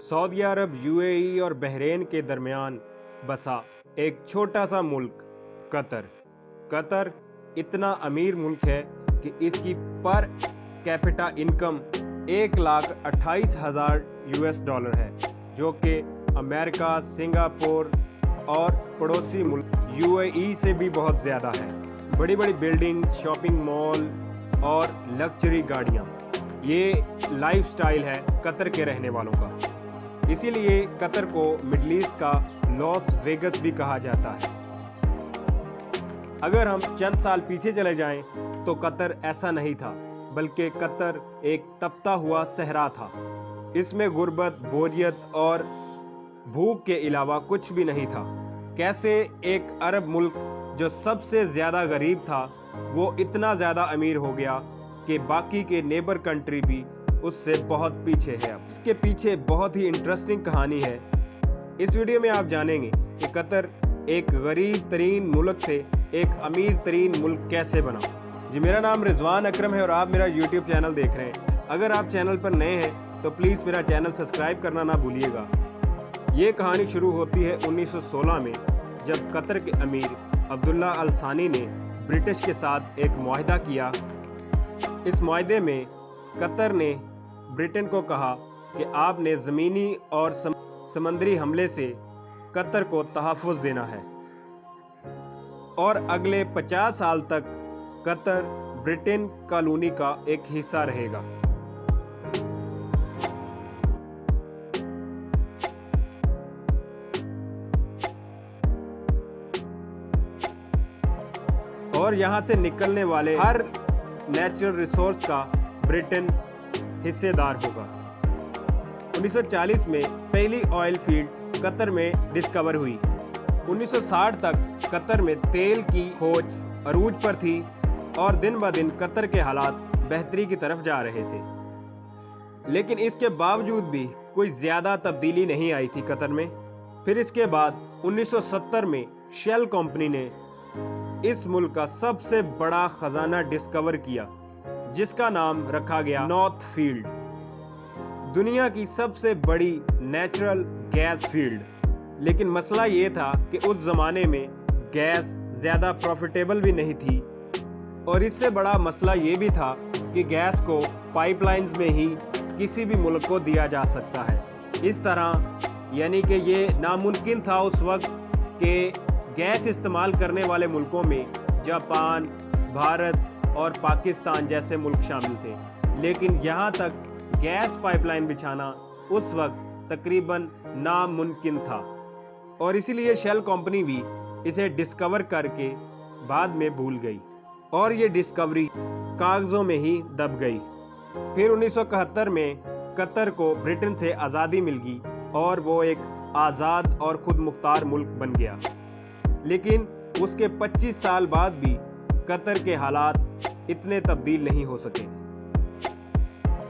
Saudi अरब, UAE और Bahrain के दरमियान बसा एक छोटा सा मुल्क कतर इतना अमीर मुल्क है कि इसकी per capita income 1,28,000 US dollar है, जो कि अमेरिका, सिंगापुर और पड़ोसी मुल्क यूएई से भी बहुत ज़्यादा है। बड़ी बड़ी बिल्डिंग्स, शॉपिंग मॉल और लग्जरी गाड़ियाँ, ये लाइफस्टाइल है कतर के रहने वालों का। इसीलिए कतर को मिडल ईस्ट का लॉस वेगस भी कहा जाता है। अगर हम चंद साल पीछे चले जाएं तो कतर ऐसा नहीं था, बल्कि कतर एक तपता हुआ सहरा था। इसमें गुर्बत, बोरियत और भूख के अलावा कुछ भी नहीं था। कैसे एक अरब मुल्क जो सबसे ज़्यादा गरीब था वो इतना ज़्यादा अमीर हो गया कि बाकी के नेबर कंट्री भी उससे बहुत पीछे है। अब इसके पीछे बहुत ही इंटरेस्टिंग कहानी है। इस वीडियो में आप जानेंगे कि कतर एक गरीब तरीन मुल्क से एक अमीर तरीन मुल्क कैसे बना। जी, मेरा नाम रिजवान अकरम है और आप मेरा यूट्यूब चैनल देख रहे हैं। अगर आप चैनल पर नए हैं तो प्लीज़ मेरा चैनल सब्सक्राइब करना ना भूलिएगा। ये कहानी शुरू होती है 1916 में, जब कतर के अमीर अब्दुल्ला अल सानी ने ब्रिटिश के साथ एक मुआहदा किया। इस मुआहदे में कतर ने ब्रिटेन को कहा कि आपने ज़मीनी और समंदरी हमले से कतर को तहफ़्फ़ुज़ देना है और अगले 50 साल तक कतर ब्रिटेन कॉलोनी का एक हिस्सा रहेगा। और यहाँ से निकलने वाले हर नेचुरल रिसोर्स का ब्रिटेन हिस्सेदार होगा। 1940 में पहली ऑयल फील्ड कतर में डिस्कवर हुई। 1960 तक कतर में तेल की खोज अरूज पर थी और दिन ब दिन कतर के हालात बेहतरी की तरफ जा रहे थे। लेकिन इसके बावजूद भी कोई ज़्यादा तब्दीली नहीं आई थी कतर में। फिर इसके बाद 1970 में शेल कंपनी ने इस मुल्क का सबसे बड़ा खजाना डिस्कवर किया, जिसका नाम रखा गया नॉर्थ फील्ड, दुनिया की सबसे बड़ी नेचुरल गैस फील्ड। लेकिन मसला ये था कि उस ज़माने में गैस ज़्यादा प्रॉफिटेबल भी नहीं थी और इससे बड़ा मसला ये भी था कि गैस को पाइपलाइंस में ही किसी भी मुल्क को दिया जा सकता है। इस तरह यानी कि ये नामुमकिन था उस वक्त कि गैस इस्तेमाल करने वाले मुल्कों में जापान, भारत और पाकिस्तान जैसे मुल्क शामिल थे। लेकिन यहाँ तक गैस पाइपलाइन बिछाना उस वक्त तकरीबन नामुमकिन था और इसीलिए शेल कंपनी भी इसे डिस्कवर करके बाद में भूल गई और ये डिस्कवरी कागज़ों में ही दब गई। फिर 1971 में कतर को ब्रिटेन से आज़ादी मिल गई और वो एक आज़ाद और खुद मुख्तार मुल्क बन गया। लेकिन उसके 25 साल बाद भी कतर के हालात इतने तब्दील नहीं हो सके।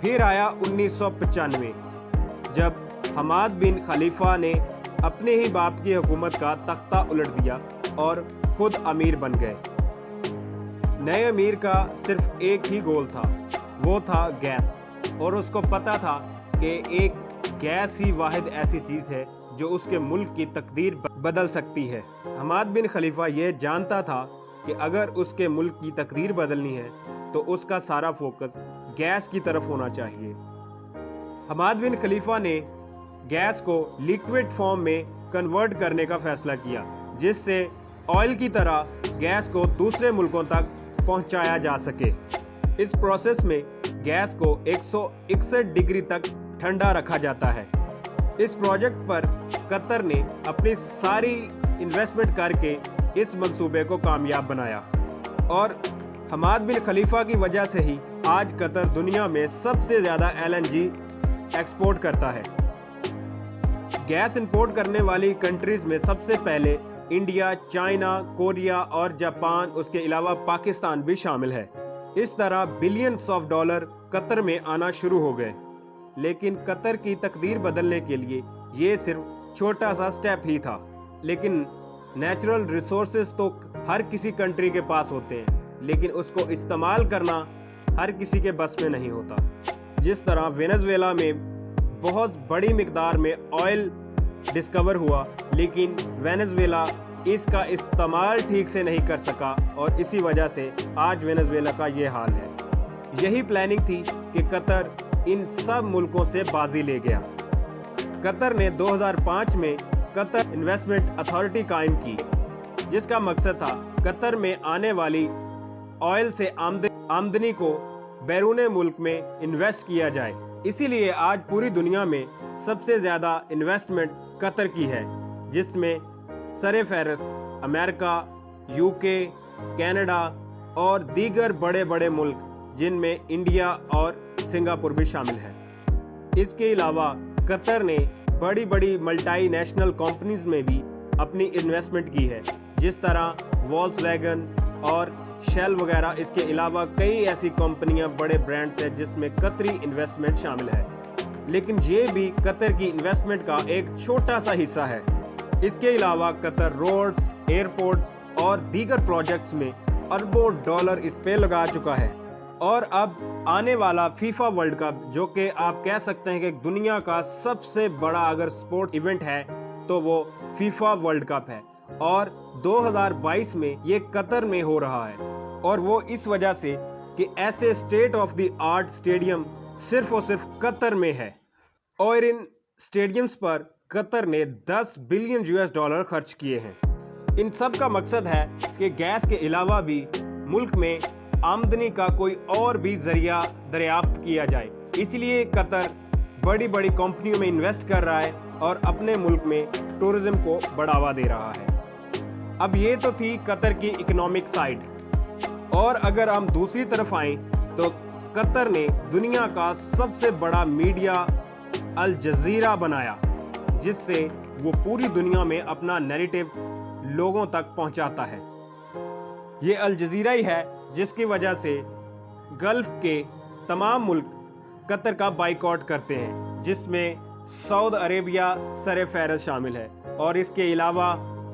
फिर आया 1995, जब हमाद बिन खलीफा ने अपने ही बाप की हुकूमत का तख्ता उलट दिया और खुद अमीर बन गए। नए अमीर का सिर्फ एक ही गोल था, वो था गैस, और उसको पता था कि एक गैस ही वाहिद ऐसी चीज़ है जो उसके मुल्क की तकदीर बदल सकती है। हमाद बिन खलीफा ये जानता था कि अगर उसके मुल्क की तकदीर बदलनी है तो उसका सारा फोकस गैस की तरफ होना चाहिए। हमाद बिन खलीफा ने गैस को लिक्विड फॉर्म में कन्वर्ट करने का फैसला किया, जिससे ऑयल की तरह गैस को दूसरे मुल्कों तक पहुंचाया जा सके। इस प्रोसेस में गैस को 161 डिग्री तक ठंडा रखा जाता है। इस प्रोजेक्ट पर कतर ने अपनी सारी इन्वेस्टमेंट करके इस मंसूबे को कामयाब बनाया और हमाद बिन खलीफा की वजह से ही आज कतर दुनिया में सबसे ज़्यादा LNG एक्सपोर्ट करता है। गैस इंपोर्ट करने वाली कंट्रीज़ में सबसे पहले इंडिया, चाइना, कोरिया और जापान, उसके अलावा पाकिस्तान भी शामिल है। इस तरह बिलियंस ऑफ डॉलर कतर में आना शुरू हो गए। लेकिन कतर की तकदीर बदलने के लिए ये सिर्फ छोटा सा स्टेप ही था। लेकिन नेचुरल रिसोर्सेज तो हर किसी कंट्री के पास होते हैं, लेकिन उसको इस्तेमाल करना हर किसी के बस में नहीं होता। जिस तरह वेनेजुएला में बहुत बड़ी मिकदार में ऑयल डिस्कवर हुआ, लेकिन वेनेजुएला इसका इस्तेमाल ठीक से नहीं कर सका और इसी वजह से आज वेनेजुएला का ये हाल है। यही प्लानिंग थी कि कतर इन सब मुल्कों से बाजी ले गया। कतर ने 2005 में कतर इन्वेस्टमेंट अथॉरिटी कायम की, जिसका मकसद था कतर में आने वाली ऑयल से आमदनी को बैरून मुल्क में इन्वेस्ट किया जाए। इसीलिए आज पूरी दुनिया में सबसे ज़्यादा इन्वेस्टमेंट कतर की है, जिसमें सरे फहरिस्त अमेरिका, यूके, कनाडा और दीगर बड़े बड़े मुल्क जिनमें इंडिया और सिंगापुर भी शामिल है। इसके अलावा कतर ने बड़ी बड़ी मल्टी नेशनल कंपनीज में भी अपनी इन्वेस्टमेंट की है, जिस तरह वॉल्क्सवैगन और शेल वगैरह। इसके अलावा कई ऐसी कंपनियां, बड़े ब्रांड्स हैं जिसमें कतरी इन्वेस्टमेंट शामिल है, लेकिन ये भी कतर की इन्वेस्टमेंट का एक छोटा सा हिस्सा है। इसके अलावा कतर रोड्स, एयरपोर्ट्स और दीगर प्रोजेक्ट्स में अरबों डॉलर इस पे लगा चुका है। और अब आने वाला फीफा वर्ल्ड कप, जो कि आप कह सकते हैं कि दुनिया का सबसे बड़ा अगर स्पोर्ट इवेंट है तो वो फीफा वर्ल्ड कप है, और 2022 में ये कतर में हो रहा है। और वो इस वजह से कि ऐसे state of the art stadium सिर्फ और सिर्फ कतर में है, और इन स्टेडियम्स पर कतर ने $10 बिलियन खर्च किए हैं। इन सब का मकसद है कि गैस के अलावा भी मुल्क में आमदनी का कोई और भी जरिया दरियाफ्त किया जाए। इसलिए कतर बड़ी बड़ी कंपनियों में इन्वेस्ट कर रहा है और अपने मुल्क में टूरिज्म को बढ़ावा दे रहा है। अब ये तो थी कतर की इकोनॉमिक साइड, और अगर हम दूसरी तरफ आएं तो कतर ने दुनिया का सबसे बड़ा मीडिया अल जजीरा बनाया, जिससे वो पूरी दुनिया में अपना नैरेटिव लोगों तक पहुंचाता है। ये अल जजीरा ही है जिसकी वजह से गल्फ के तमाम मुल्क कतर का बाइकआउट करते हैं, जिसमें सऊदी अरेबिया सरे फहरिस्त शामिल है, और इसके अलावा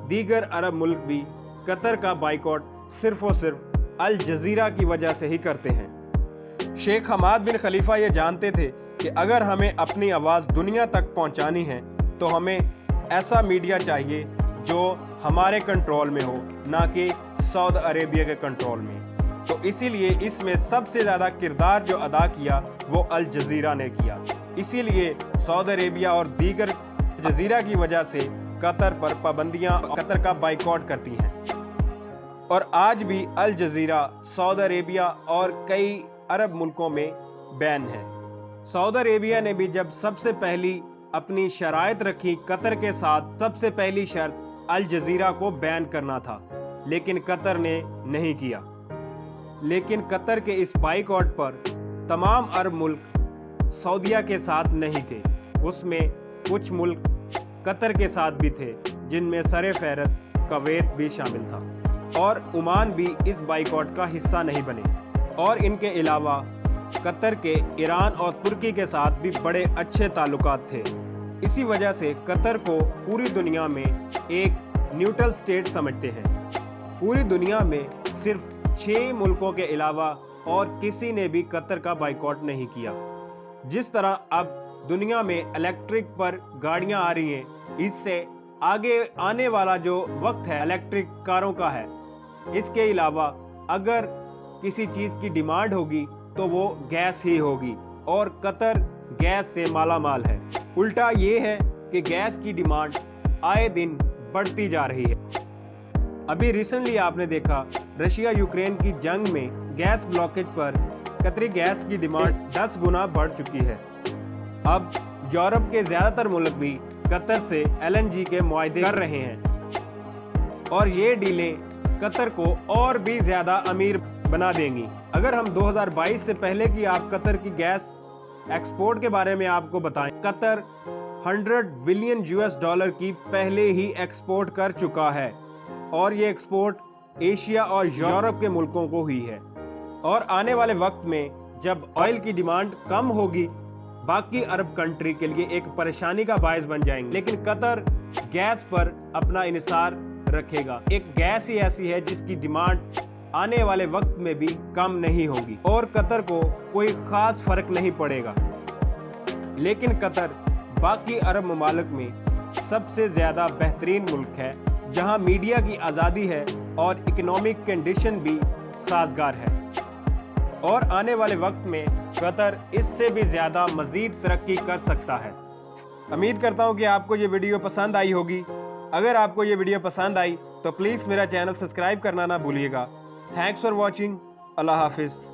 दीगर अरब मुल्क भी कतर का बाइकआउट सिर्फ और सिर्फ अल जजीरा की वजह से ही करते हैं। शेख हमाद बिन खलीफा ये जानते थे कि अगर हमें अपनी आवाज़ दुनिया तक पहुंचानी है तो हमें ऐसा मीडिया चाहिए जो हमारे कंट्रोल में हो, ना कि सऊदी अरेबिया के कंट्रोल में। तो इसीलिए इसमें सबसे ज़्यादा किरदार जो अदा किया वो अल जजीरा ने किया। इसीलिए सऊदी अरेबिया और दीगर जजीरा की वजह से कतर पर पाबंदियां, कतर का बाइकआउट करती हैं। और आज भी अल जजीरा सऊदी अरेबिया और कई अरब मुल्कों में बैन है। सऊदी अरेबिया ने भी जब सबसे पहली अपनी शराइत रखी कतर के साथ, सबसे पहली शर्त अल जजीरा को बैन करना था, लेकिन कतर ने नहीं किया। लेकिन कतर के इस बाइकआउट पर तमाम अरब मुल्क सऊदीया के साथ नहीं थे, उसमें कुछ मुल्क कतर के साथ भी थे, जिनमें सरे फहरिस्त कुवैत भी शामिल था, और ओमान भी इस बाइकआउट का हिस्सा नहीं बने। और इनके अलावा कतर के ईरान और तुर्की के साथ भी बड़े अच्छे ताल्लुकात थे। इसी वजह से कतर को पूरी दुनिया में एक न्यूट्रल स्टेट समझते हैं। पूरी दुनिया में सिर्फ 6 मुल्कों के अलावा और किसी ने भी कतर का बाइकआउट नहीं किया। जिस तरह अब दुनिया में इलेक्ट्रिक पर गाड़ियां आ रही हैं, इससे आगे आने वाला जो वक्त है इलेक्ट्रिक कारों का है। इसके अलावा अगर किसी चीज़ की डिमांड होगी तो वो गैस ही होगी, और कतर गैस से माला माल है। उल्टा ये है कि गैस की डिमांड आए दिन बढ़ती जा रही है। अभी रिसेंटली आपने देखा रशिया यूक्रेन की जंग में गैस ब्लॉकेज पर कतरी गैस की डिमांड 10 गुना बढ़ चुकी है। अब यूरोप के ज़्यादातर मुल्क भी कतर से LNG के मुआहदे कर रहे हैं, और ये डीलें कतर को और भी ज़्यादा अमीर बना देंगी। अगर हम 2022 से पहले की आप कतर की गैस एक्सपोर्ट के बारे में आपको बताएं, कतर $100 बिलियन की पहले ही एक्सपोर्ट कर चुका है, और ये एक्सपोर्ट एशिया और यूरोप के मुल्कों को हुई है। और आने वाले वक्त में जब ऑयल की डिमांड कम होगी, बाकी अरब कंट्री के लिए एक परेशानी का बायस बन जाएंगे। लेकिन कतर गैस पर अपना इन्हिसार रखेगा। एक गैस ही ऐसी है जिसकी डिमांड आने वाले वक्त में भी कम नहीं होगी, और कतर को कोई खास फर्क नहीं पड़ेगा। لیکن قطر باقی عرب ممالک میں سب سے زیادہ بہترین ملک ہے، جہاں میڈیا کی آزادی ہے اور اکنامک کنڈیشن بھی سازگار ہے، اور آنے والے وقت میں قطر اس سے بھی زیادہ مزید ترقی کر سکتا ہے۔ امید کرتا ہوں کہ آپ کو یہ ویڈیو پسند آئی ہوگی۔ اگر آپ کو یہ ویڈیو پسند آئی تو پلیز میرا چینل سبسکرائب کرنا نہ بھولیے گا۔ Thanks for watching. اللہ حافظ۔